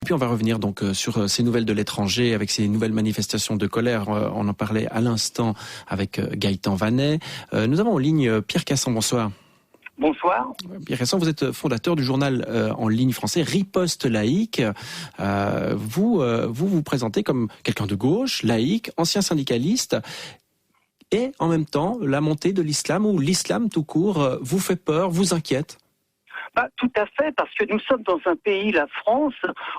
Puis on va revenir donc sur ces nouvelles de l'étranger avec ces nouvelles manifestations de colère. On en parlait à l'instant avec Gaëtan Vanet. Nous avons en ligne Pierre Casson, bonsoir. Bonsoir. Pierre Casson, vous êtes fondateur du journal en ligne français Riposte laïque. Vous vous présentez comme quelqu'un de gauche, laïque, ancien syndicaliste. Et en même temps, la montée de l'islam ou l'islam tout court vous fait peur, vous inquiète? Tout à fait, parce que nous sommes dans un pays, la France,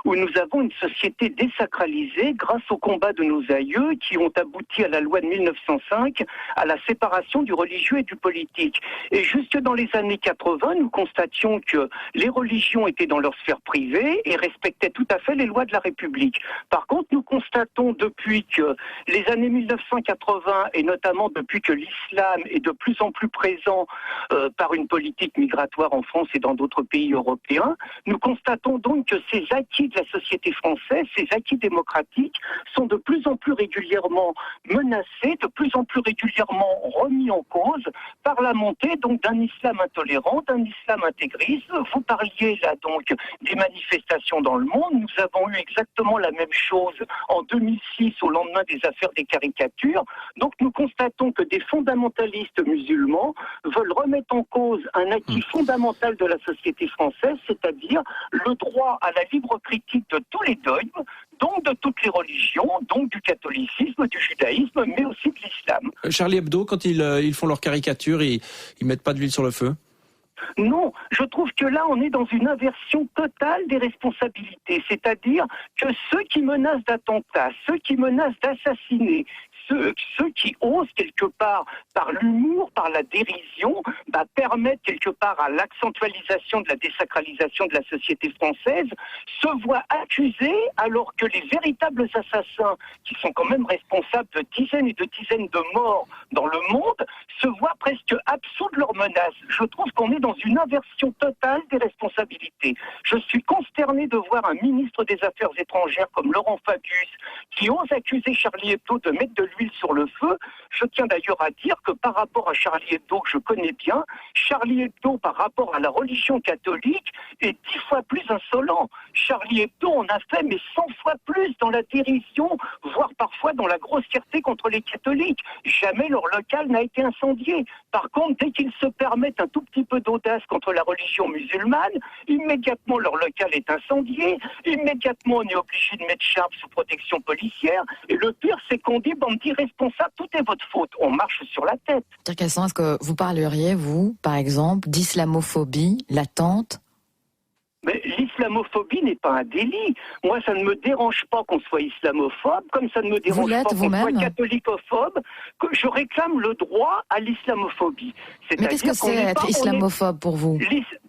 où nous avons une société désacralisée grâce au combat de nos aïeux qui ont abouti à la loi de 1905, à la séparation du religieux et du politique. Et jusque dans les années 80, nous constations que les religions étaient dans leur sphère privée et respectaient tout à fait les lois de la République. Par contre, nous constatons depuis que les années 1980, et notamment depuis que l'islam est de plus en plus présent par une politique migratoire en France et dans d'autres pays européens, nous constatons donc que ces acquis de la société française, ces acquis démocratiques, sont de plus en plus régulièrement menacés, de plus en plus régulièrement remis en cause par la montée donc d'un islam intolérant, d'un islam intégriste. Vous parliez là donc des manifestations dans le monde. Nous avons eu exactement la même chose en 2006 au lendemain des affaires des caricatures. Donc nous constatons que des fondamentalistes musulmans veulent remettre en cause un acquis fondamental de la société française, c'est-à-dire le droit à la libre critique de tous les dogmes, donc de toutes les religions, donc du catholicisme, du judaïsme, mais aussi de l'islam. Charlie Hebdo, quand ils font leurs caricatures, ils mettent pas de l'huile sur le feu? Non, je trouve que là, on est dans une inversion totale des responsabilités. C'est-à-dire que ceux qui menacent d'attentats, ceux qui menacent d'assassiner, ceux qui osent quelque part, par l'humour, par la dérision, permettre quelque part à l'accentualisation de la désacralisation de la société française, se voient accusés alors que les véritables assassins, qui sont quand même responsables de dizaines et de dizaines de morts dans le monde, se voient presque absous de leurs menaces. Je trouve qu'on est dans une inversion totale des responsabilités. Je suis consterné de voir un ministre des Affaires étrangères comme Laurent Fabius qui ose accuser Charlie Hebdo de mettre de l'huile sur le feu. Je tiens d'ailleurs à dire que par rapport à Charlie Hebdo, que je connais bien, Charlie Hebdo par rapport à la religion catholique est 10 fois plus insolent. Charlie Hebdo en a fait mais 100 fois plus dans la dérision, voire parfois dans la grossièreté contre les catholiques. Jamais leur local n'a été incendié. Par contre, dès qu'ils se permettent un tout petit peu d'audace contre la religion musulmane, immédiatement leur local est incendié, immédiatement on est obligé de mettre Sharp sous protection policière, et le pire c'est qu'on dit bande d'irresponsables, tout est votre faute, on marche sur la tête. Pierre Casson, est-ce que vous parleriez, vous, par exemple, d'islamophobie latente? Mais l'islamophobie n'est pas un délit. Moi, ça ne me dérange pas qu'on soit islamophobe, comme ça ne me dérange pas qu'on soit catholicophobe, que je réclame le droit à l'islamophobie. Mais qu'est-ce que c'est être islamophobe pour vous?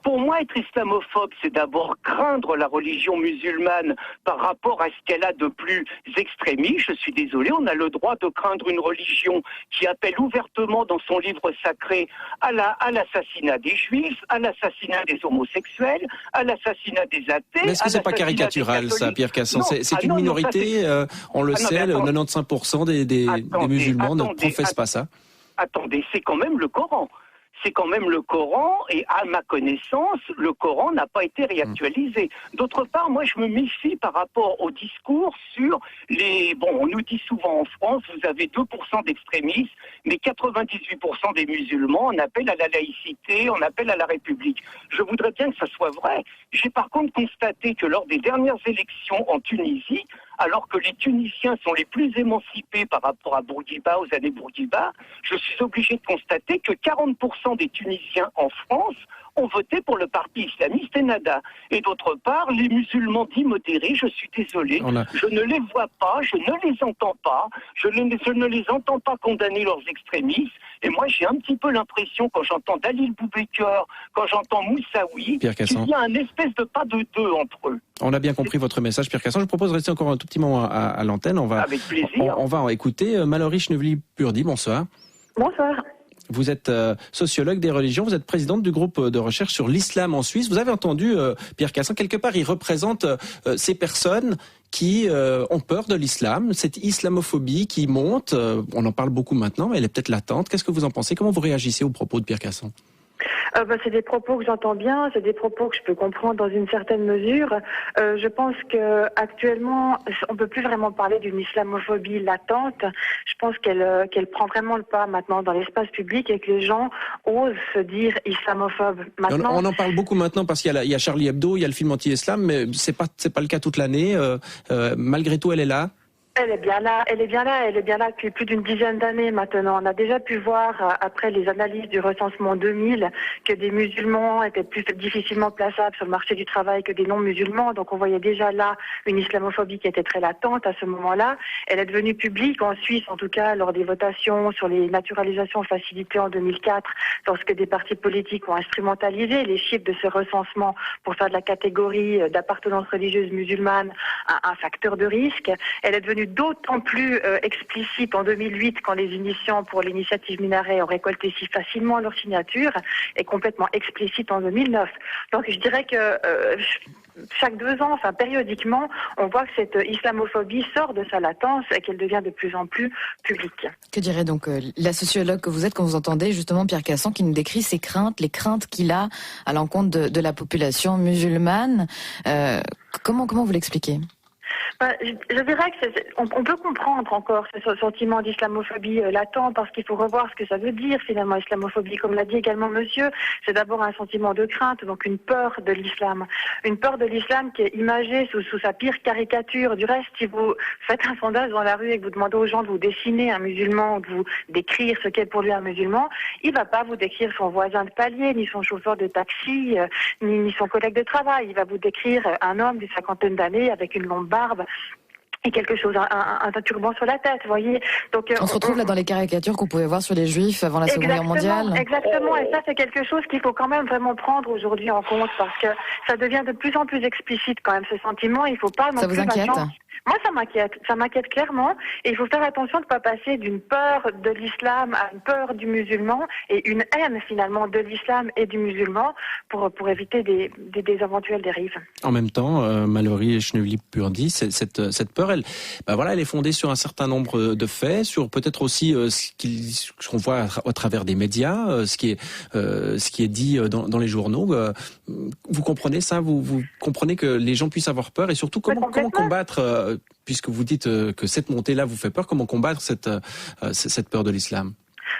Pour moi, être islamophobe, c'est d'abord craindre la religion musulmane par rapport à ce qu'elle a de plus extrémiste. Je suis désolé, on a le droit de craindre une religion qui appelle ouvertement dans son livre sacré à l'assassinat des juifs, à l'assassinat des homosexuels, à l'assassinat des athées. Mais est-ce que c'est pas caricatural ça, Pierre Casson? C'est une minorité, on le sait, 95% des musulmans ne professent pas ça. Attendez, c'est quand même le Coran. C'est quand même le Coran, et à ma connaissance, le Coran n'a pas été réactualisé. D'autre part, moi je me méfie par rapport au discours sur les... Bon, on nous dit souvent en France, vous avez 2% d'extrémistes, mais 98% des musulmans en appellent à la laïcité, en appellent à la République. Je voudrais bien que ça soit vrai. J'ai par contre constaté que lors des dernières élections en Tunisie, alors que les Tunisiens sont les plus émancipés par rapport à Bourguiba, aux années Bourguiba, je suis obligé de constater que 40% des Tunisiens en France ont voté pour le parti islamiste Ennahda. Et d'autre part, les musulmans dits modérés, je suis désolé, je ne les vois pas, je ne les entends pas, je ne les entends pas condamner leurs extrémistes. Et moi, j'ai un petit peu l'impression, quand j'entends Dalil Boubaker, quand j'entends Moussaoui, qu'il y a un espèce de pas de deux entre eux. On a bien compris votre message, Pierre Casson. Je propose de rester encore un tout petit moment à l'antenne. Avec plaisir. On va en écouter. Mallory Chnevely-Purdy, bonsoir. Bonsoir. Vous êtes sociologue des religions, vous êtes présidente du groupe de recherche sur l'islam en Suisse. Vous avez entendu Pierre Casson, quelque part il représente ces personnes qui ont peur de l'islam, cette islamophobie qui monte, on en parle beaucoup maintenant, mais elle est peut-être latente. Qu'est-ce que vous en pensez? Comment vous réagissez aux propos de Pierre Casson? C'est des propos que j'entends bien, c'est des propos que je peux comprendre dans une certaine mesure. Je pense que actuellement, on peut plus vraiment parler d'une islamophobie latente. Je pense qu'elle prend vraiment le pas maintenant dans l'espace public et que les gens osent se dire islamophobes. Maintenant, on en parle beaucoup maintenant parce qu'il y a Charlie Hebdo, il y a le film anti-islam, mais c'est pas le cas toute l'année. Malgré tout, elle est là. Elle est bien là depuis plus d'une dizaine d'années maintenant. On a déjà pu voir, après les analyses du recensement 2000, que des musulmans étaient plus difficilement plaçables sur le marché du travail que des non-musulmans. Donc on voyait déjà là une islamophobie qui était très latente à ce moment-là. Elle est devenue publique en Suisse, en tout cas, lors des votations sur les naturalisations facilitées en 2004, lorsque des partis politiques ont instrumentalisé les chiffres de ce recensement pour faire de la catégorie d'appartenance religieuse musulmane un facteur de risque. Elle est devenue d'autant plus explicite en 2008 quand les initiants pour l'initiative Minaret ont récolté si facilement leur signature et complètement explicite en 2009. Donc je dirais que chaque 2 ans, périodiquement, on voit que cette islamophobie sort de sa latence et qu'elle devient de plus en plus publique. Que dirait donc la sociologue que vous êtes quand vous entendez justement Pierre Cassan qui nous décrit ses craintes, les craintes qu'il a à l'encontre de la population musulmane. Comment vous l'expliquez ? Je dirais que on peut comprendre encore ce sentiment d'islamophobie latent parce qu'il faut revoir ce que ça veut dire finalement islamophobie. Comme l'a dit également monsieur, c'est d'abord un sentiment de crainte, donc une peur de l'islam. Une peur de l'islam qui est imagée sous sa pire caricature. Du reste, si vous faites un sondage dans la rue et que vous demandez aux gens de vous dessiner un musulman ou de vous décrire ce qu'est pour lui un musulman, il va pas vous décrire son voisin de palier, ni son chauffeur de taxi, ni son collègue de travail. Il va vous décrire un homme d'une 50aine d'années avec une longue barbe et quelque chose, un turban sur la tête, vous voyez. Donc, on se retrouve là dans les caricatures qu'on pouvait voir sur les Juifs avant la Seconde Guerre mondiale. Exactement, et ça c'est quelque chose qu'il faut quand même vraiment prendre aujourd'hui en compte parce que ça devient de plus en plus explicite quand même ce sentiment. Il faut pas non plus. Ça vous inquiète ? Moi, ça m'inquiète clairement. Et il faut faire attention de ne pas passer d'une peur de l'islam à une peur du musulman et une haine finalement de l'islam et du musulman pour éviter des éventuelles dérives. En même temps, Mallory Schnevely-Purdy, cette peur, elle est fondée sur un certain nombre de faits, sur peut-être aussi ce qu'on voit à travers des médias, ce qui est dit dans les journaux. Vous comprenez ça ? Vous comprenez que les gens puissent avoir peur et surtout comment combattre puisque vous dites que cette montée-là vous fait peur, comment combattre cette peur de l'islam ?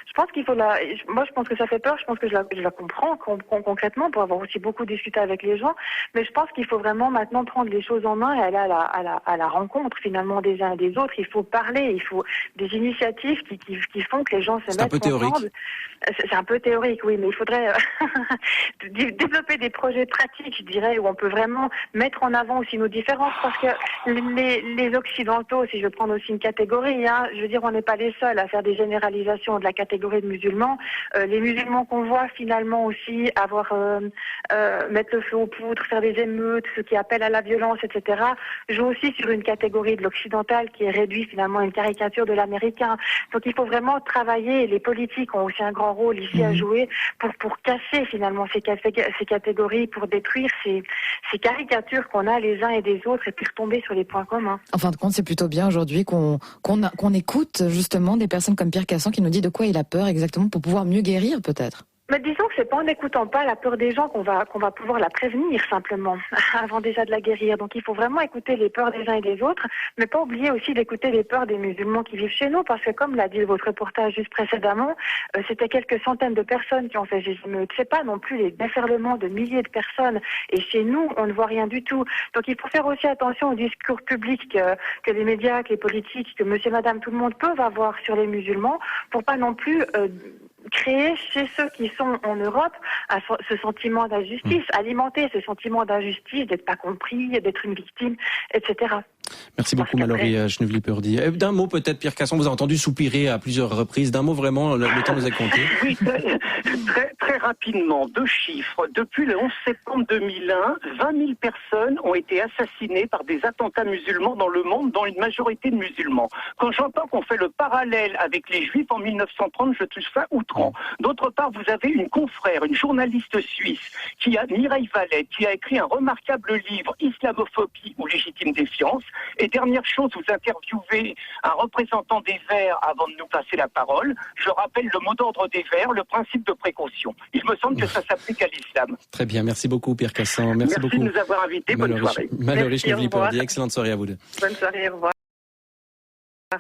Je pense qu'il faut moi je pense que ça fait peur, je pense que je la comprends concrètement pour avoir aussi beaucoup discuté avec les gens, mais je pense qu'il faut vraiment maintenant prendre les choses en main et aller à la rencontre finalement des uns et des autres. Il faut parler, il faut des initiatives qui font que les gens se mettent ensemble. C'est un peu théorique, oui, mais il faudrait développer des projets pratiques, je dirais, où on peut vraiment mettre en avant aussi nos différences, parce que les Occidentaux, si je veux prendre aussi une catégorie, je veux dire, on n'est pas les seuls à faire des généralisations de la catégorie de musulmans. Les musulmans qu'on voit finalement aussi mettre le feu aux poudres, faire des émeutes, ceux qui appellent à la violence, etc., jouent aussi sur une catégorie de l'occidental qui est réduite finalement à une caricature de l'américain. Donc il faut vraiment travailler, et les politiques ont aussi un grand rôle ici à jouer pour casser finalement ces catégories, pour détruire ces caricatures qu'on a les uns et des autres et puis retomber sur les points communs. En fin de compte, c'est plutôt bien aujourd'hui qu'on écoute justement des personnes comme Pierre Cassan qui nous dit de quoi il a peur exactement pour pouvoir mieux guérir peut-être. Mais disons que c'est pas en n'écoutant pas la peur des gens qu'on va pouvoir la prévenir simplement, avant déjà de la guérir. Donc il faut vraiment écouter les peurs des uns et des autres, mais pas oublier aussi d'écouter les peurs des musulmans qui vivent chez nous, parce que comme l'a dit votre reportage juste précédemment, c'était quelques centaines de personnes qui ont fait ces émeutes. C'est pas non plus les déferlements de milliers de personnes, et chez nous, on ne voit rien du tout. Donc il faut faire aussi attention au discours public que les médias, que les politiques, que monsieur, madame, tout le monde peuvent avoir sur les musulmans, pour pas non plus créer chez ceux qui sont en Europe ce sentiment d'injustice, alimenter ce sentiment d'injustice, d'être pas compris, d'être une victime, etc. Merci beaucoup Mallory Schnevely-Purdy. D'un mot peut-être, Pierre Cassan, vous a entendu soupirer à plusieurs reprises. D'un mot vraiment, le temps nous est compté. Oui, très rapidement, 2 chiffres. Depuis le 11 septembre 2001, 20 000 personnes ont été assassinées par des attentats musulmans dans le monde, dont une majorité de musulmans. Quand j'entends qu'on fait le parallèle avec les Juifs en 1930, je trouve ça outrant. D'autre part, vous avez une confrère, une journaliste suisse, Mireille Valette, qui a écrit un remarquable livre, Islamophobie ou légitime défiance, Et dernière chose, vous interviewez un représentant des Verts avant de nous passer la parole. Je rappelle le mot d'ordre des Verts, le principe de précaution. Il me semble que ça s'applique à l'islam. Très bien, merci beaucoup Pierre Cassan. Merci beaucoup. De nous avoir invités. Bonne soirée. Mallory Schneevliper, excellente soirée à vous deux. Bonne soirée, au revoir.